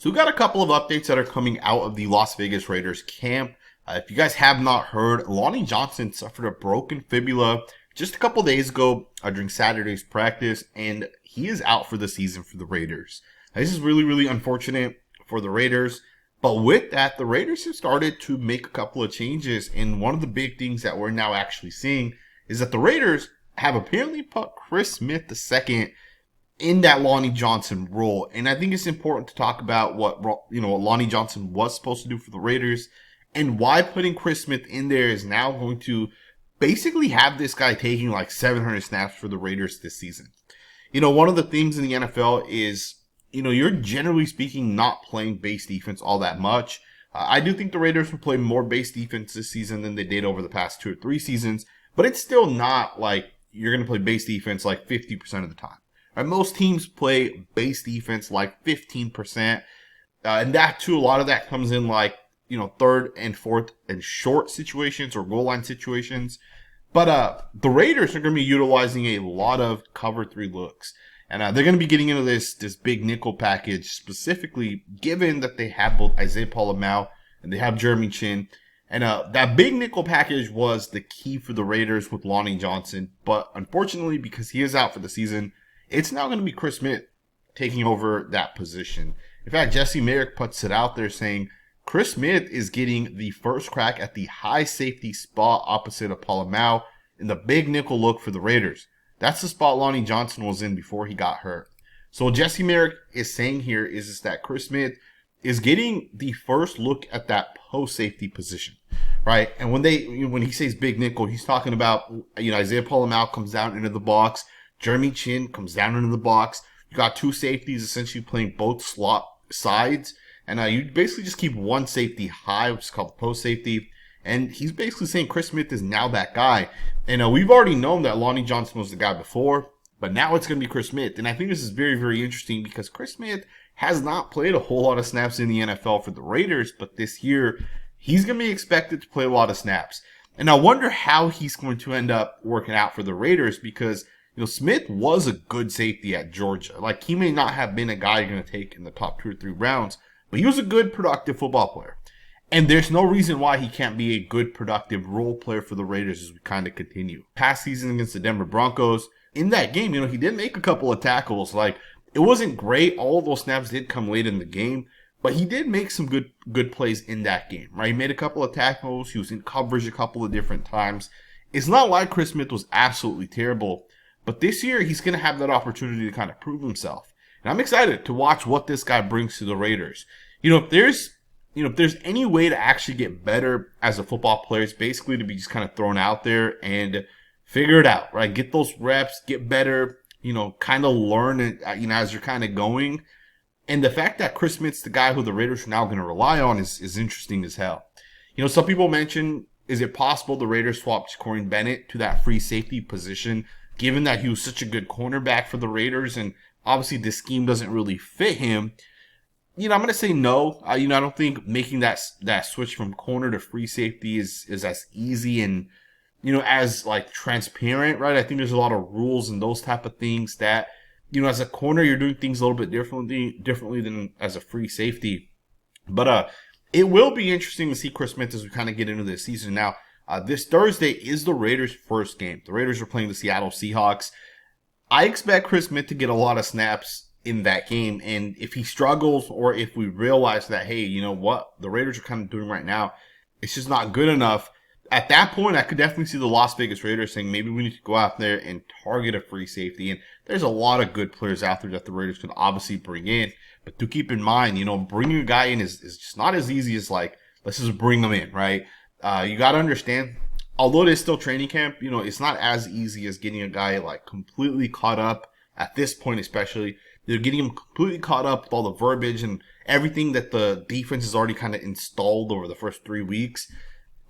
So we got a couple of updates that are coming out of the Las Vegas Raiders camp. If you guys have not heard, Lonnie Johnson suffered a broken fibula just a couple days ago during Saturday's practice, and he is out for the season for the Raiders. Now, this is really, really unfortunate for the Raiders. But with that, the Raiders have started to make a couple of changes, and one of the big things that we're now actually seeing is that the Raiders have apparently put Chris Smith II in that Lonnie Johnson role. And I think it's important to talk about what Lonnie Johnson was supposed to do for the Raiders and why putting Chris Smith in there is now going to basically have this guy taking like 700 snaps for the Raiders this season. One of the things in the NFL is, you're generally speaking not playing base defense all that much. I do think the Raiders will play more base defense this season than they did over the past 2 or 3 seasons, but it's still not like you're going to play base defense like 50% of the time. Right? Most teams play base defense like 15%. And that too, a lot of that comes in like, third and fourth and short situations or goal line situations. But the Raiders are going to be utilizing a lot of cover 3 looks. And they're going to be getting into this big nickel package, specifically given that they have both Isaiah Pola-Mao and they have Jeremy Chin. And that big nickel package was the key for the Raiders with Lonnie Johnson. But unfortunately, because he is out for the season, it's now going to be Chris Smith taking over that position. In fact, Jesse Merrick puts it out there saying Chris Smith is getting the first crack at the high safety spot opposite of Pola-Mao in the big nickel look for the Raiders. That's the spot Lonnie Johnson was in before he got hurt. So what Jesse Merrick is saying here is that Chris Smith is getting the first look at that post safety position, right? And when he says big nickel, he's talking about, Isaiah Pola-Mao comes down into the box. Jeremy Chin comes down into the box. You got 2 safeties essentially playing both slot sides. And you basically just keep one safety high, which is called the post safety. And he's basically saying Chris Smith is now that guy. And we've already known that Lonnie Johnson was the guy before, but now it's going to be Chris Smith. And I think this is very, very interesting because Chris Smith has not played a whole lot of snaps in the NFL for the Raiders, but this year he's going to be expected to play a lot of snaps. And I wonder how he's going to end up working out for the Raiders because Smith was a good safety at Georgia. Like, he may not have been a guy you're going to take in the top 2 or 3 rounds, but he was a good, productive football player. And there's no reason why he can't be a good, productive role player for the Raiders as we kind of continue. Past season against the Denver Broncos, in that game, he did make a couple of tackles. Like, it wasn't great. All of those snaps did come late in the game, but he did make some good plays in that game, right? He made a couple of tackles. He was in coverage a couple of different times. It's not like Chris Smith was absolutely terrible. But this year, he's going to have that opportunity to kind of prove himself. And I'm excited to watch what this guy brings to the Raiders. If there's any way to actually get better as a football player, it's basically to be just kind of thrown out there and figure it out, right? Get those reps, get better, kind of learn it, as you're kind of going. And the fact that Chris Smith's the guy who the Raiders are now going to rely on is interesting as hell. Some people mention, is it possible the Raiders swapped Corey Bennett to that free safety position, given that he was such a good cornerback for the Raiders, and obviously this scheme doesn't really fit him? I'm going to say no. I don't think making that switch from corner to free safety is as easy and, as like transparent, right? I think there's a lot of rules and those type of things that, as a corner, you're doing things a little bit differently than as a free safety. But it will be interesting to see Chris Smith as we kind of get into this season. Now, this Thursday is the Raiders' first game. The Raiders are playing the Seattle Seahawks. I expect Chris Smith to get a lot of snaps in that game. And if he struggles, or if we realize that, hey, what the Raiders are kind of doing right now, it's just not good enough. At that point, I could definitely see the Las Vegas Raiders saying maybe we need to go out there and target a free safety. And there's a lot of good players out there that the Raiders can obviously bring in. But to keep in mind, bringing a guy in is just not as easy as like, let's just bring them in, right? You got to understand, although it is still training camp, it's not as easy as getting a guy like completely caught up at this point, especially. They're getting him completely caught up with all the verbiage and everything that the defense has already kind of installed over the first 3 weeks.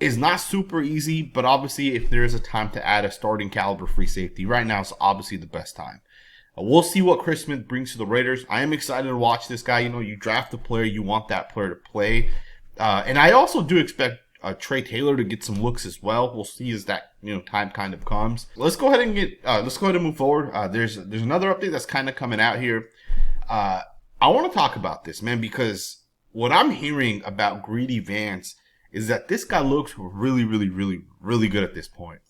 Is not super easy, but obviously if there is a time to add a starting caliber free safety, right now is obviously the best time. We'll see what Chris Smith brings to the Raiders. I am excited to watch this guy. You draft a player, you want that player to play. And I also do expect Trey Taylor to get some looks as well. We'll see as that time kind of comes. Let's go ahead and move forward. There's another update that's kind of coming out here. I want to talk about this, man, because what I'm hearing about Greedy Vance is that this guy looks really, really, really, really good at this point.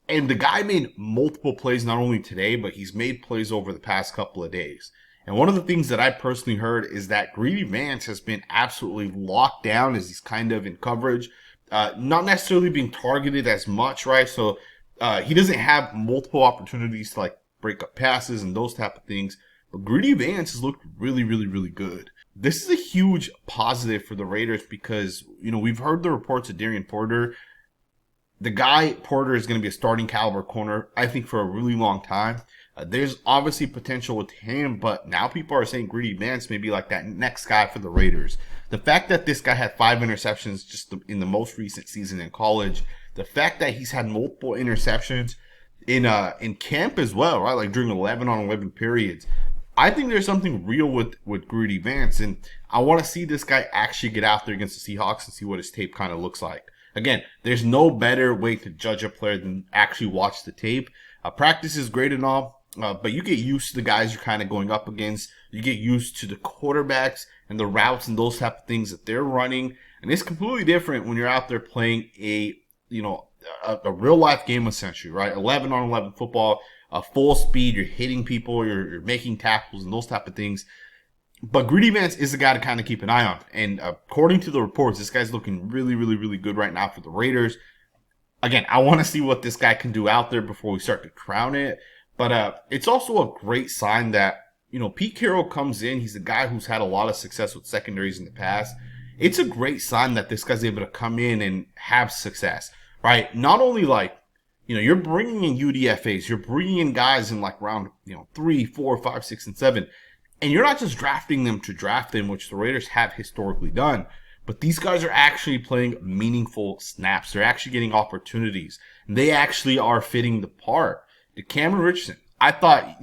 And the guy made multiple plays not only today, but he's made plays over the past couple of days. And one of the things that I personally heard is that Greedy Vance has been absolutely locked down as he's kind of in coverage, not necessarily being targeted as much, right? So he doesn't have multiple opportunities to like break up passes and those type of things. But Greedy Vance has looked really, really, really good. This is a huge positive for the Raiders because, you know, we've heard the reports of Darian Porter. The guy, Porter, is going to be a starting caliber corner, I think, for a really long time. There's obviously potential with him, but now people are saying Greedy Vance may be like that next guy for the Raiders. The fact that this guy had 5 interceptions just in the most recent season in college, the fact that he's had multiple interceptions in camp as well, right? Like during 11-on-11 periods. I think there's something real with Greedy Vance, and I want to see this guy actually get out there against the Seahawks and see what his tape kind of looks like. Again, there's no better way to judge a player than actually watch the tape. Practice is great and all, but you get used to the guys you're kind of going up against. You get used to the quarterbacks and the routes and those type of things that they're running. And it's completely different when you're out there playing a real life game essentially, right? 11-on-11 football, full speed. You're hitting people, you're making tackles and those type of things. But Greedy Vance is the guy to kind of keep an eye on. And according to the reports, this guy's looking really, really, really good right now for the Raiders. Again, I want to see what this guy can do out there before we start to crown it. But it's also a great sign that, you know, Pete Carroll comes in. He's a guy who's had a lot of success with secondaries in the past. It's a great sign that this guy's able to come in and have success, right? Not only like, you know, you're bringing in UDFAs. You're bringing in guys in like round, 3, 4, 5, 6, and 7. And you're not just drafting them to draft them, which the Raiders have historically done, but these guys are actually playing meaningful snaps. They're actually getting opportunities. They actually are fitting the part. Cameron Richardson, I thought,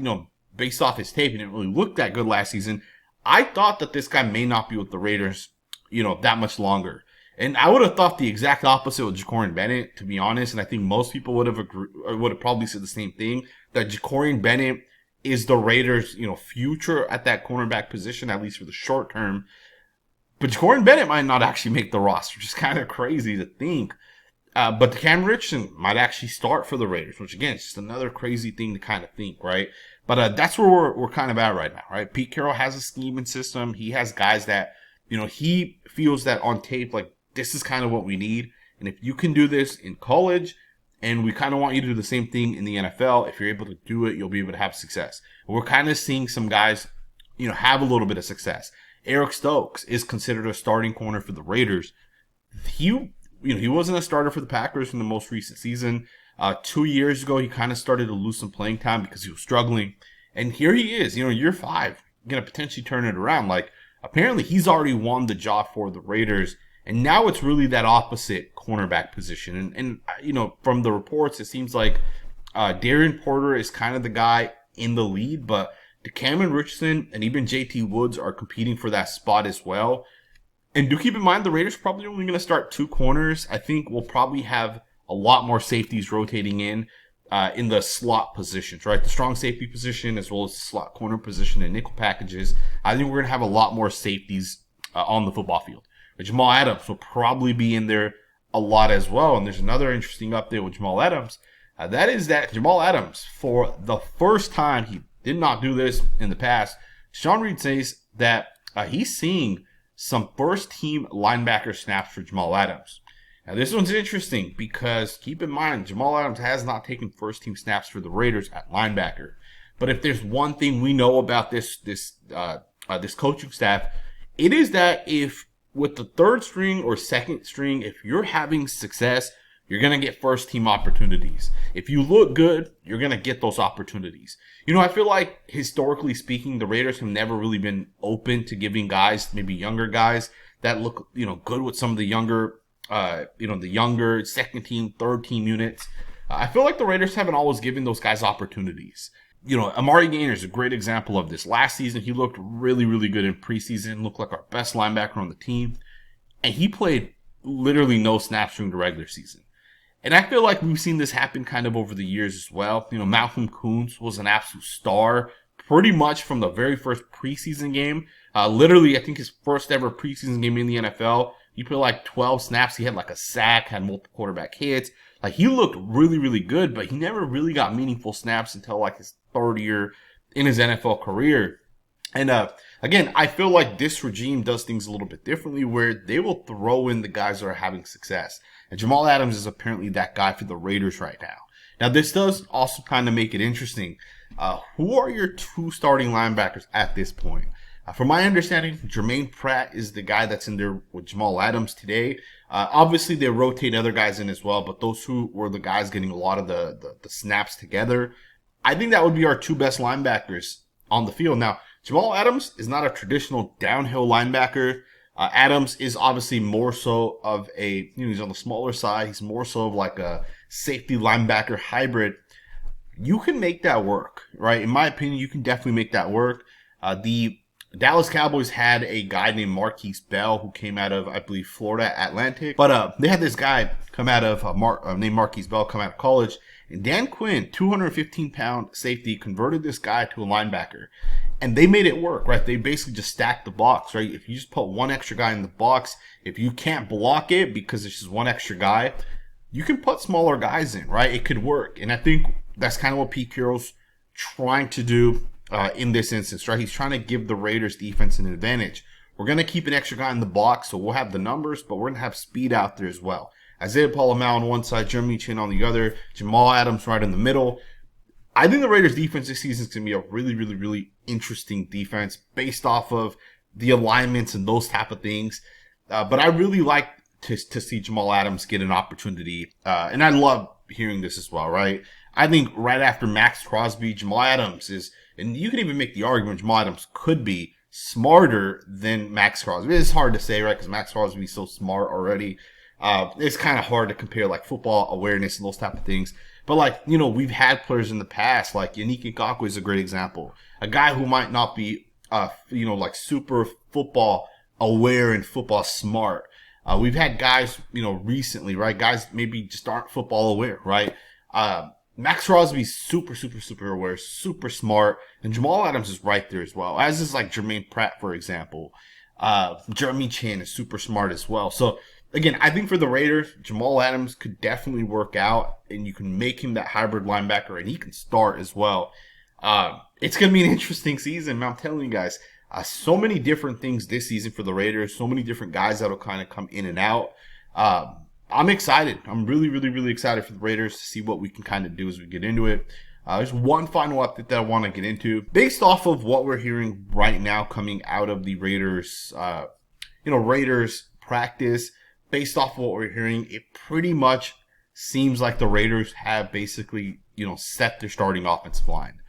based off his tape, he didn't really look that good last season. I thought that this guy may not be with the Raiders, that much longer. And I would have thought the exact opposite with Jacorian Bennett, to be honest. And I think most people would have probably said the same thing, that Jacorian Bennett is the Raiders, future at that cornerback position, at least for the short term. But Jacorian Bennett might not actually make the roster, which is kind of crazy to think. But Cameron Richardson might actually start for the Raiders, which again, is just another crazy thing to kind of think, right? But that's where we're kind of at right now, right? Pete Carroll has a scheme and system. He has guys that, he feels that on tape, like, this is kind of what we need. And if you can do this in college, and we kind of want you to do the same thing in the NFL. If you're able to do it, you'll be able to have success. And we're kind of seeing some guys, have a little bit of success. Eric Stokes is considered a starting corner for the Raiders. He wasn't a starter for the Packers in the most recent season. 2 years ago, he kind of started to lose some playing time because he was struggling. And here he is, year 5, going to potentially turn it around. Like, apparently he's already won the job for the Raiders. And now it's really that opposite cornerback position. And from the reports, it seems like Darian Porter is kind of the guy in the lead, but Cameron Richardson and even JT Woods are competing for that spot as well. And do keep in mind, the Raiders probably only going to start 2 corners. I think we'll probably have a lot more safeties rotating in the slot positions, right? The strong safety position as well as the slot corner position and nickel packages. I think we're going to have a lot more safeties on the football field. Jamal Adams will probably be in there a lot as well. And there's another interesting update with Jamal Adams. That is that Jamal Adams, for the first time, he did not do this in the past. Sean Reed says that he's seeing some first-team linebacker snaps for Jamal Adams. Now, this one's interesting because keep in mind, Jamal Adams has not taken first-team snaps for the Raiders at linebacker. But if there's one thing we know about this coaching staff, it is that if with the third string or second string, if you're having success, you're going to get first team opportunities. If you look good, you're going to get those opportunities. I feel like historically speaking, the Raiders have never really been open to giving guys, maybe younger guys that look, good with some of the younger, the younger second team, third team units. I feel like the Raiders haven't always given those guys opportunities. Amari Gainer is a great example of this. Last season, he looked really, really good in preseason, looked like our best linebacker on the team. And he played literally no snaps during the regular season. And I feel like we've seen this happen kind of over the years as well. Malcolm Koonce was an absolute star pretty much from the very first preseason game. Literally, I think his first ever preseason game in the NFL, he played like 12 snaps. He had like a sack, had multiple quarterback hits. Like, he looked really, really good, but he never really got meaningful snaps until like his third year in his NFL career. And again, I feel like this regime does things a little bit differently, where they will throw in the guys that are having success. And Jamal Adams is apparently that guy for the Raiders right now. Now, this does also kind of make it interesting. Who are your two starting linebackers at this point? From my understanding, Jermaine Pratt is the guy that's in there with Jamal Adams today. Obviously, they rotate other guys in as well, but those who were the guys getting a lot of the snaps together, I think that would be our two best linebackers on the field. Now, Jamal Adams is not a traditional downhill linebacker. Adams is obviously more so of a, he's on the smaller side. He's more so of like a safety linebacker hybrid. You can make that work, right? In my opinion, you can definitely make that work. The Dallas Cowboys had a guy named Marquise Bell who came out of, I believe, Florida Atlantic. But they had this guy come out of, named Marquise Bell, come out of college. And Dan Quinn, 215-pound safety, converted this guy to a linebacker. And they made it work, right? They basically just stacked the box, right? If you just put one extra guy in the box, if you can't block it because it's just one extra guy, you can put smaller guys in, right? It could work. And I think that's kind of what Pete Carroll's trying to do in this instance, right? He's trying to give the Raiders defense an advantage. We're going to keep an extra guy in the box, so we'll have the numbers, but we're going to have speed out there as well. Isaiah Paul-Amal on one side, Jeremy Chin on the other, Jamal Adams right in the middle. I think the Raiders defense this season is going to be a really, really, really interesting defense based off of the alignments and those type of things. But I really like to see Jamal Adams get an opportunity. And I love hearing this as well, right? I think right after Maxx Crosby, Jamal Adams is, and you can even make the argument Jamal Adams could be smarter than Maxx Crosby. It's hard to say, right? Because Maxx Crosby is so smart already. It's kind of hard to compare like football awareness and those type of things. But like, we've had players in the past, like Yannick Ngakoue is a great example. A guy who might not be, like super football aware and football smart. We've had guys, recently, right? Guys maybe just aren't football aware, right? Maxx Crosby's super, super, super aware, super smart. And Jamal Adams is right there as well. As is like Jermaine Pratt, for example. Jeremy Chin is super smart as well. So, again, I think for the Raiders, Jamal Adams could definitely work out, and you can make him that hybrid linebacker, and he can start as well. It's going to be an interesting season, I'm telling you guys. So many different things this season for the Raiders, so many different guys that will kind of come in and out. I'm excited. I'm really, really, really excited for the Raiders to see what we can kind of do as we get into it. There's one final update that I want to get into. Based off of what we're hearing right now coming out of the Raiders, Raiders practice, based off of what we're hearing, it pretty much seems like the Raiders have basically, set their starting offensive line.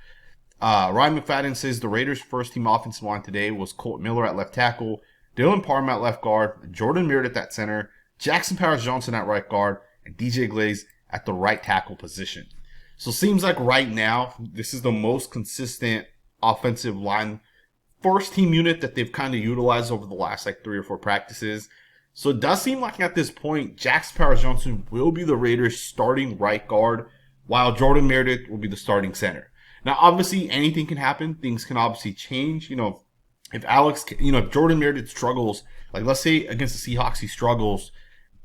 Ryan McFadden says the Raiders' first team offensive line today was Colt Miller at left tackle, Dylan Parham at left guard, Jordan Meredith at center, Jackson Powers-Johnson at right guard, and DJ Glaze at the right tackle position. So it seems like right now, this is the most consistent offensive line first team unit that they've kind of utilized over the last 3 or 4 practices. So it does seem like at this point, Jackson Powers-Johnson will be the Raiders' starting right guard, while Jordan Meredith will be the starting center. Now, obviously, anything can happen. Things can obviously change. If Jordan Meredith struggles, like let's say against the Seahawks, he struggles,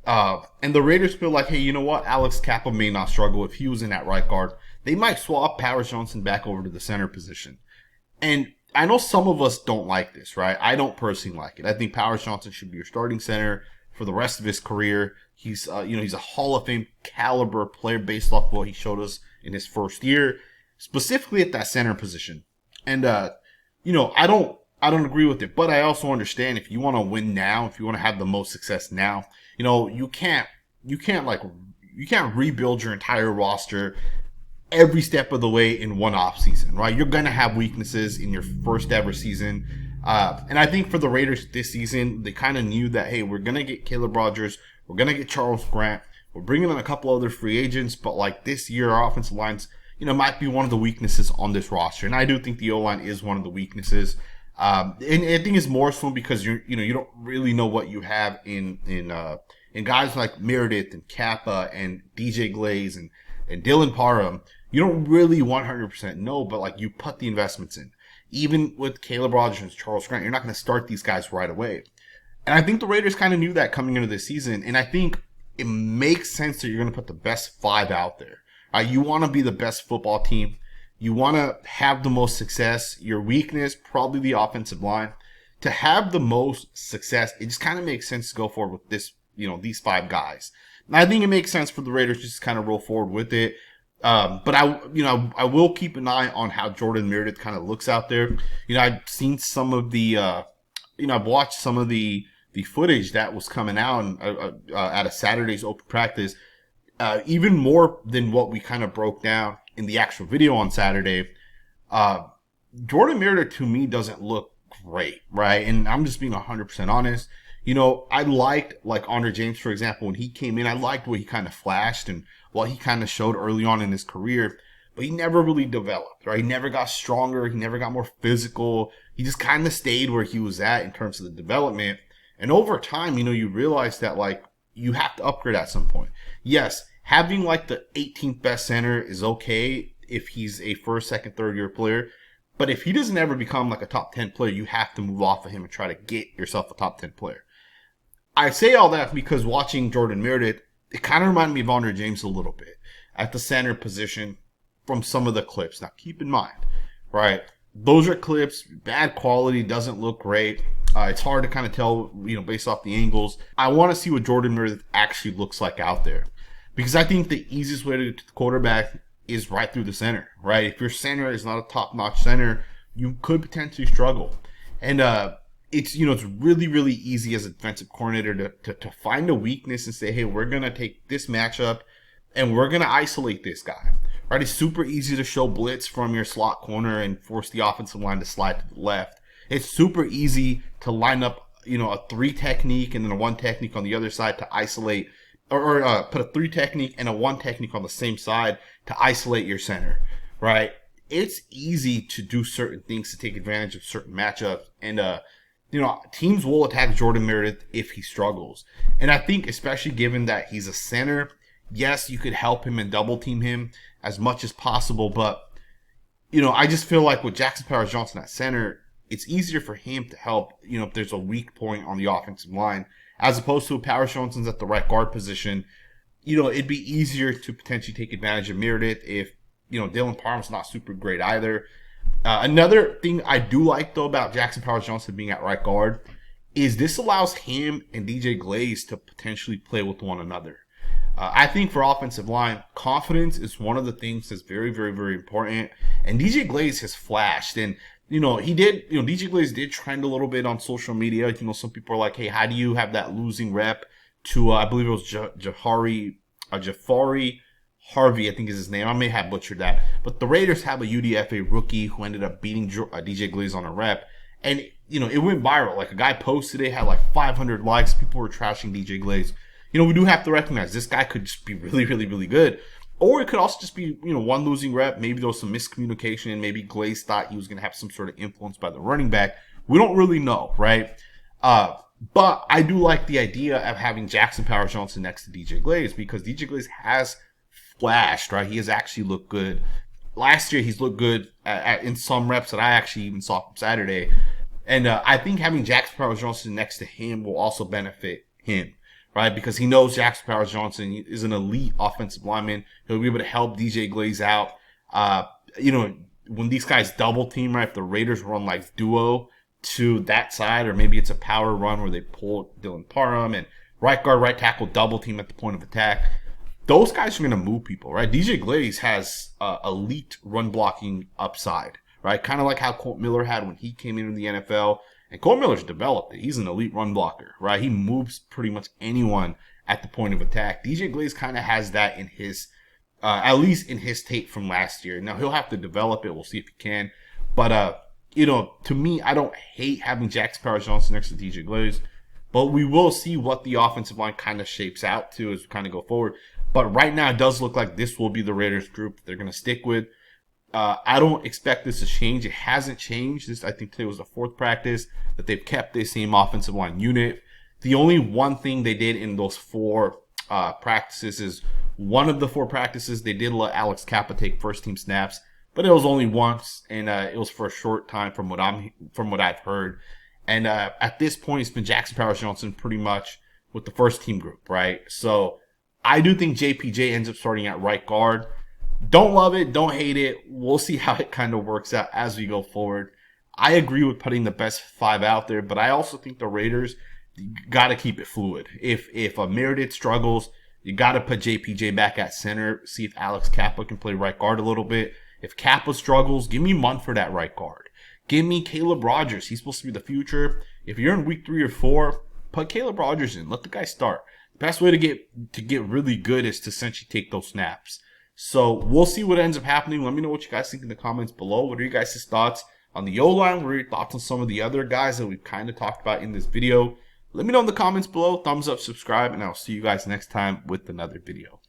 and the Raiders feel like, hey, you know what? Alex Kappa may not struggle if he was in that right guard. They might swap Powers-Johnson back over to the center position. And I know some of us don't like this, right? I don't personally like it. I think Powers-Johnson should be your starting center for the rest of his career. He's a Hall of Fame caliber player based off what he showed us in his first year, specifically at that center position. And, I don't agree with it, but I also understand if you want to win now, if you want to have the most success now, you can't rebuild your entire roster every step of the way in one off season, right? You're going to have weaknesses in your first ever season. And I think for the Raiders this season, they kind of knew that, hey, we're going to get Caleb Rogers. We're going to get Charles Grant. We're bringing in a couple other free agents, but this year, our offensive lines, might be one of the weaknesses on this roster. And I do think the O-line is one of the weaknesses. And I think it's more so because you don't really know what you have in guys like Meredith and Kappa and DJ Glaze and Dylan Parham. You don't really 100% know, but you put the investments in. even with Caleb Rogers and Charles Grant, you're not going to start these guys right away. And I think the Raiders kind of knew that coming into this season. And I think it makes sense that you're going to put the best 5 out there. You want to be the best football team. You want to have the most success. Your weakness, probably the offensive line. To have the most success, it just kind of makes sense to go forward with this, these 5 guys. And I think it makes sense for the Raiders just to kind of roll forward with it. But I will keep an eye on how Jordan Meredith kind of looks out there. I've seen some of the, I've watched some of the footage that was coming out at a Saturday's open practice, even more than what we kind of broke down in the actual video on Saturday. Jordan Meredith to me doesn't look great, right? And I'm just being 100% honest. I liked, like Andre James, for example, when he came in, I liked what he kind of flashed and what he kind of showed early on in his career, but he never really developed, right? He never got stronger. He never got more physical. He just kind of stayed where he was at in terms of the development. And over time, you realize that, like, you have to upgrade at some point. Yes, having, like, the 18th best center is okay if he's a first, second, third year player. But if he doesn't ever become, like, a top 10 player, you have to move off of him and try to get yourself a top 10 player. I say all that because watching Jordan Meredith, it kind of reminded me of Andre James a little bit at the center position from some of the clips. Now, keep in mind, right, those are clips, bad quality, doesn't look great. It's hard to kind of tell, based off the angles. I want to see what Jordan Meredith actually looks like out there, because I think the easiest way to get to the quarterback is right through the center, right? If your center is not a top-notch center, you could potentially struggle. And it's really, really easy as a defensive coordinator to find a weakness and say, hey, we're going to take this matchup and we're going to isolate this guy, right? It's super easy to show blitz from your slot corner and force the offensive line to slide to the left. It's super easy to line up, a 3 technique and then a 1 technique on the other side to isolate, or put a 3 technique and a 1 technique on the same side to isolate your center, right? It's easy to do certain things to take advantage of certain matchups. And, teams will attack Jordan Meredith if he struggles. And I think especially given that he's a center, yes, you could help him and double team him as much as possible. But, I just feel like with Jackson Powers-Johnson at center, it's easier for him to help, if there's a weak point on the offensive line, as opposed to Powers-Johnson's at the right guard position. It'd be easier to potentially take advantage of Meredith if, Dylan Parham's not super great either. Another thing I do like, though, about Jackson Powers-Johnson being at right guard is this allows him and DJ Glaze to potentially play with one another. I think for offensive line, confidence is one of the things that's very, very, very important. And DJ Glaze has flashed. And, DJ Glaze did trend a little bit on social media. Some people are like, hey, how do you have that losing rep to, I believe it was Jafari Harvey, I think is his name. I may have butchered that. But the Raiders have a UDFA rookie who ended up beating DJ Glaze on a rep. And, it went viral. Like, a guy posted it, had like 500 likes. People were trashing DJ Glaze. We do have to recognize this guy could just be really, really, really good. Or it could also just be, one losing rep. Maybe there was some miscommunication. Maybe Glaze thought he was going to have some sort of influence by the running back. We don't really know, right? But I do like the idea of having Jackson Powers-Johnson next to DJ Glaze, because DJ Glaze has flashed, right? He has actually looked good. Last year, he's looked good in some reps that I actually even saw from Saturday. And I think having Jackson Powers-Johnson next to him will also benefit him, right? Because he knows Jackson Powers-Johnson is an elite offensive lineman. He'll be able to help DJ Glaze out. When these guys double team, right? If the Raiders run like duo to that side, or maybe it's a power run where they pull Dylan Parham and right guard, right tackle double team at the point of attack, those guys are going to move people, right? DJ Glaze has elite run blocking upside, right? Kind of like how Colt Miller had when he came into the NFL. And Colt Miller's developed it. He's an elite run blocker, right? He moves pretty much anyone at the point of attack. DJ Glaze kind of has that in his, at least in his tape from last year. Now, he'll have to develop it. We'll see if he can. But, to me, I don't hate having Jackson Powers-Johnson next to DJ Glaze. But we will see what the offensive line kind of shapes out to as we kind of go forward. But right now, it does look like this will be the Raiders group they're going to stick with. I don't expect this to change. It hasn't changed. I think today was the 4th practice that they've kept the same offensive line unit. The only one thing they did in those 4 practices is one of the 4 practices they did let Alex Kappa take first team snaps. but it was only once, and it was for a short time from what I've heard. And at this point, it's been Jackson Powers Johnson pretty much with the first team group, right? So I do think JPJ ends up starting at right guard. Don't love it, don't hate it. We'll see how it kind of works out as we go forward. I agree with putting the best 5 out there, but I also think the Raiders got to keep it fluid. If a Meredith struggles, you got to put JPJ back at center. See if Alex Kappa can play right guard a little bit. If Kappa struggles, give me Munford at right guard. Give me Caleb Rogers. He's supposed to be the future. If you're in week 3 or 4, put Caleb Rogers in. Let the guy start. The best way to get really good is to essentially take those snaps. So we'll see what ends up happening. Let me know what you guys think in the comments below. What are you guys' thoughts on the O-line? What are your thoughts on some of the other guys that we've kind of talked about in this video? Let me know in the comments below. Thumbs up, subscribe, and I'll see you guys next time with another video.